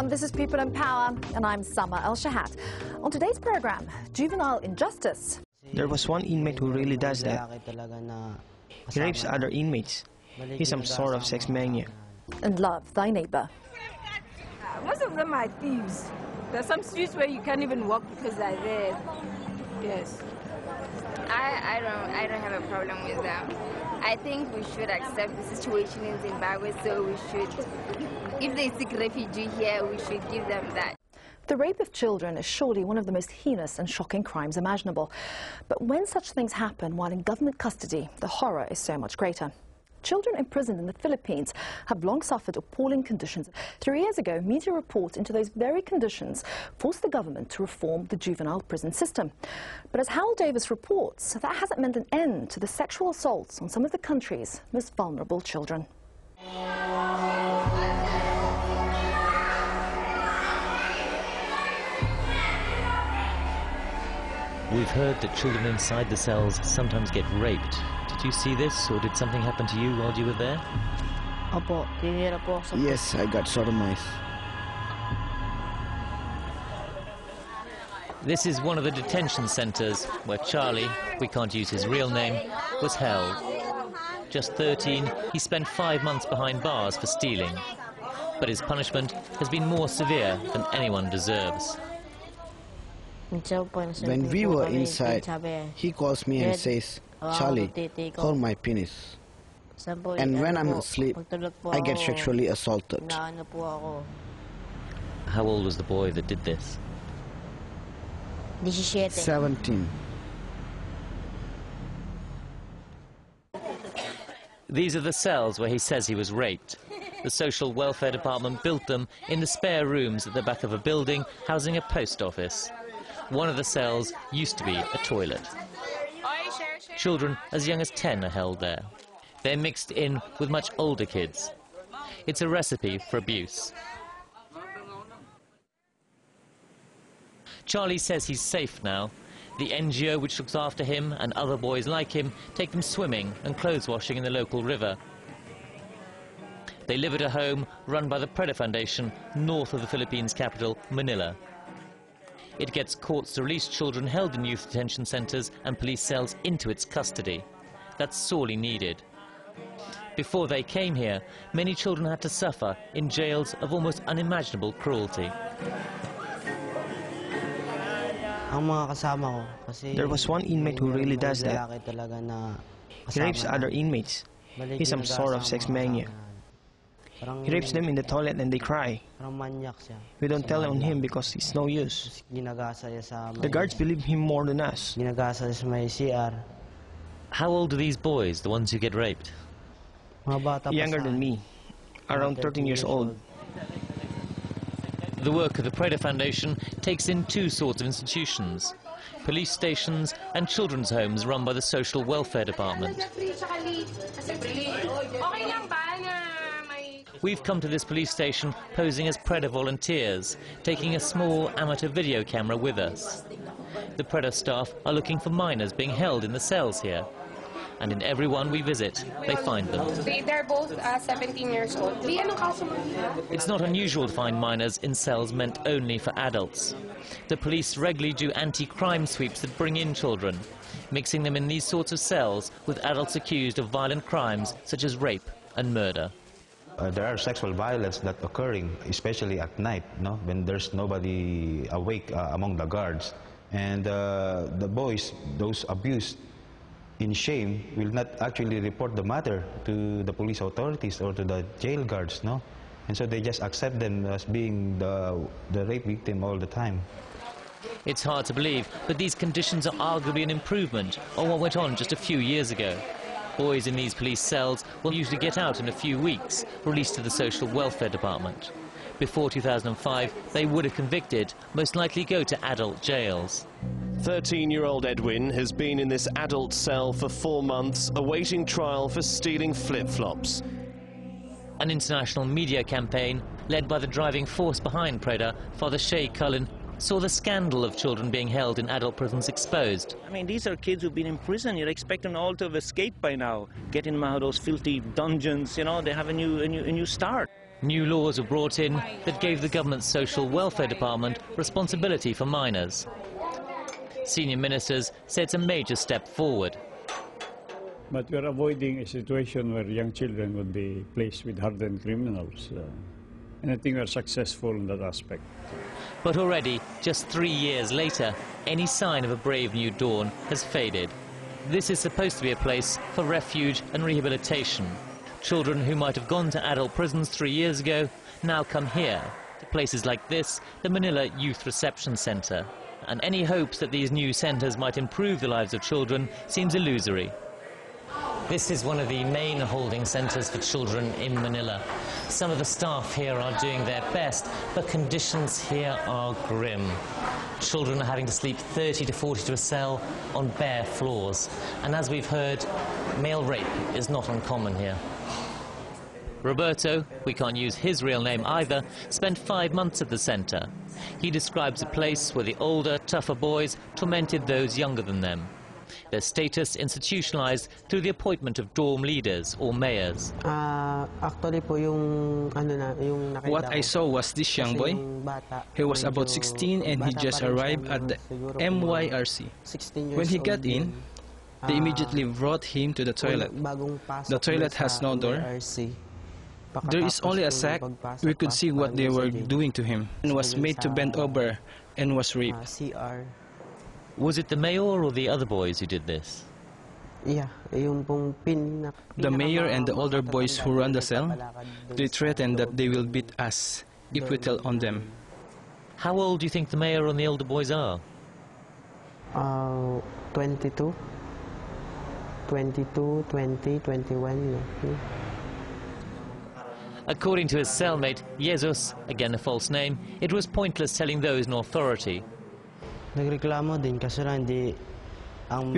This is People in Power, and I'm Summer Al-Shahat. On today's program, juvenile injustice. There was one inmate who really does that. He rapes other inmates. He's some sort of sex mania. And love thy neighbor. Most of them are thieves. There are some streets where you can't even walk because they're there. Yes. I don't have a problem with them. I think we should accept the situation in Zimbabwe, so we should, if they seek refugee here, we should give them that. The rape of children is surely one of the most heinous and shocking crimes imaginable. But when such things happen while in government custody, the horror is so much greater. Children imprisoned in the Philippines have long suffered appalling conditions. 3 years ago, media reports into those very conditions forced the government to reform the juvenile prison system. But as Howell Davis reports, that hasn't meant an end to the sexual assaults on some of the country's most vulnerable children. We've heard that children inside the cells sometimes get raped. Did you see this, or did something happen to you while you were there? Yes, I got sodomized. This is one of the detention centres where Charlie, we can't use his real name, was held. Just 13, he spent 5 months behind bars for stealing. But his punishment has been more severe than anyone deserves. When we were inside, he calls me and says, "Charlie, hold my penis." And when I'm asleep, I get sexually assaulted. How old was the boy that did this? 17. These are the cells where he says he was raped. The Social Welfare Department built them in the spare rooms at the back of a building housing a post office. One of the cells used to be a toilet. Children as young as 10 are held there. They're mixed in with much older kids. It's a recipe for abuse. Charlie says he's safe now. The NGO which looks after him and other boys like him take them swimming and clothes washing in the local river. They live at a home run by the PREDA Foundation north of the Philippines capital, Manila. It gets courts to release children held in youth detention centres and police cells into its custody. That's sorely needed. Before they came here, many children had to suffer in jails of almost unimaginable cruelty. There was one inmate who really does that. He rapes other inmates. He's some sort of sex mania. He rapes them in the toilet and they cry. We don't tell on him because it's no use. The guards believe him more than us. How old are these boys, the ones who get raped? Younger than me, around 13 years old. The work of the PREDA Foundation takes in two sorts of institutions: police stations and children's homes run by the Social Welfare Department. We've come to this police station posing as PREDA volunteers, taking a small amateur video camera with us. The PREDA staff are looking for minors being held in the cells here. And in every one we visit, they find them. They're both 17 years old. It's not unusual to find minors in cells meant only for adults. The police regularly do anti-crime sweeps that bring in children, mixing them in these sorts of cells with adults accused of violent crimes such as rape and murder. There are sexual violence that occurring, especially at night, when there's nobody awake among the guards. And the boys, those abused in shame, will not actually report the matter to the police authorities or to the jail guards, And so they just accept them as being the rape victim all the time. It's hard to believe, but these conditions are arguably an improvement on what went on just a few years ago. Boys in these police cells will usually get out in a few weeks, released to the Social Welfare Department. Before 2005, they would have convicted, most likely go to adult jails. 13-year-old Edwin has been in this adult cell for 4 months, awaiting trial for stealing flip-flops. An international media campaign, led by the driving force behind PREDA, Father Shay Cullen, saw the scandal of children being held in adult prisons exposed. I mean, these are kids who've been in prison. You'd expect them all to have escaped by now, getting them out of those filthy dungeons. They have a new start. New laws were brought in that gave the government's social welfare department responsibility for minors. Senior ministers say it's a major step forward. But we're avoiding a situation where young children would be placed with hardened criminals. And I think we're successful in that aspect. But already, just 3 years later, any sign of a brave new dawn has faded. This is supposed to be a place for refuge and rehabilitation. Children who might have gone to adult prisons 3 years ago now come here, to places like this, the Manila Youth Reception Center. And any hopes that these new centers might improve the lives of children seems illusory. This is one of the main holding centers for children in Manila. Some of the staff here are doing their best, but conditions here are grim. Children are having to sleep 30 to 40 to a cell on bare floors. And as we've heard, male rape is not uncommon here. Roberto, we can't use his real name either, spent 5 months at the center. He describes a place where the older, tougher boys tormented those younger than them. Their status institutionalized through the appointment of dorm leaders or mayors. What I saw was this young boy. He was about 16 and he just arrived at the MYRC. When he got in, they immediately brought him to the toilet. The toilet has no door. There is only a sack. We could see what they were doing to him, and was made to bend over and was raped. Was it the mayor or the other boys who did this? The mayor and the older boys who run the cell, they threatened that they will beat us if we tell on them. How old do you think the mayor and the older boys are? 22, 20, 21. According to his cellmate, Jesus, again a false name, it was pointless telling those in authority. We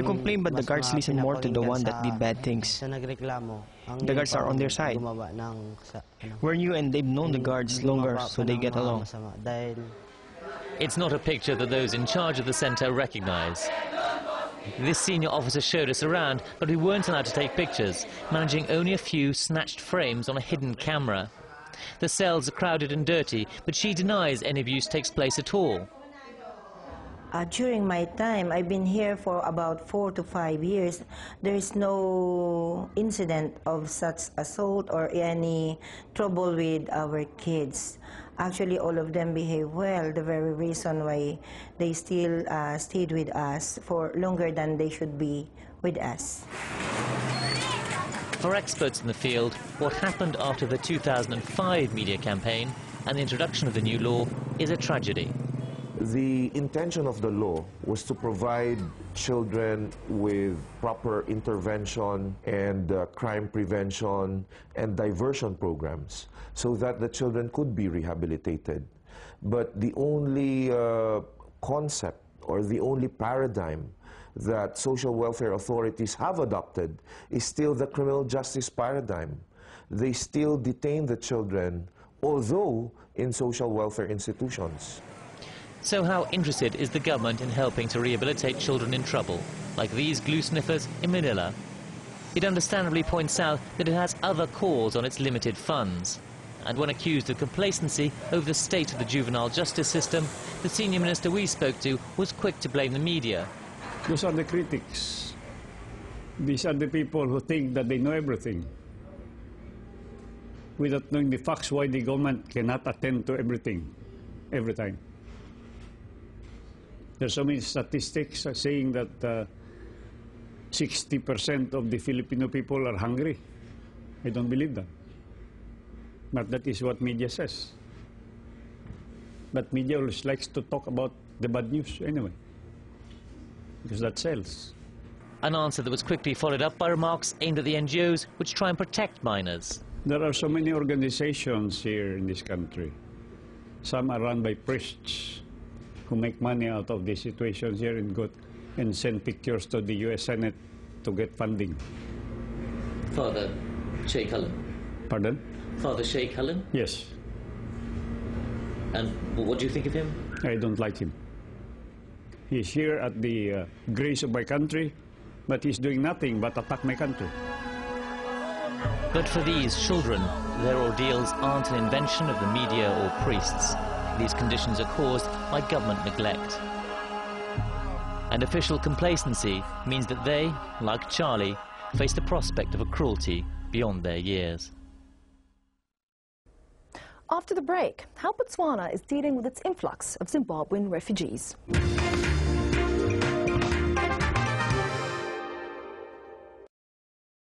complain, but the guards listen more to the one that did bad things. The guards are on their side. We're new and they've known the guards longer, so they get along. It's not a picture that those in charge of the center recognize. This senior officer showed us around, but we weren't allowed to take pictures, managing only a few snatched frames on a hidden camera. The cells are crowded and dirty, but she denies any abuse takes place at all. During my time, I've been here for about 4 to 5 years. There is no incident of such assault or any trouble with our kids. Actually, all of them behave well, the very reason why they still stayed with us for longer than they should be with us. For experts in the field, what happened after the 2005 media campaign and the introduction of the new law is a tragedy. The intention of the law was to provide children with proper intervention and crime prevention and diversion programs so that the children could be rehabilitated. But the only concept or the only paradigm that social welfare authorities have adopted is still the criminal justice paradigm. They still detain the children, although in social welfare institutions. So how interested is the government in helping to rehabilitate children in trouble, like these glue sniffers in Manila? It understandably points out that it has other calls on its limited funds. And when accused of complacency over the state of the juvenile justice system, the senior minister we spoke to was quick to blame the media. Those are the critics. These are the people who think that they know everything. Without knowing the facts why the government cannot attend to everything, every time. There's so many statistics saying that 60% of the Filipino people are hungry. I don't believe that. But that is what media says. But media always likes to talk about the bad news anyway, because that sells. An answer that was quickly followed up by remarks aimed at the NGOs which try and protect minors. There are so many organizations here in this country. Some are run by priests who make money out of these situations here and send pictures to the U.S. Senate to get funding. Father Sheikh Cullen. Pardon? Father Sheikh Cullen? Yes. And what do you think of him? I don't like him. He's here at the grace of my country, but he's doing nothing but attack my country. But for these children, their ordeals aren't an invention of the media or priests. These conditions are caused by government neglect. And official complacency means that they, like Charlie, face the prospect of a cruelty beyond their years. After the break, how Botswana is dealing with its influx of Zimbabwean refugees.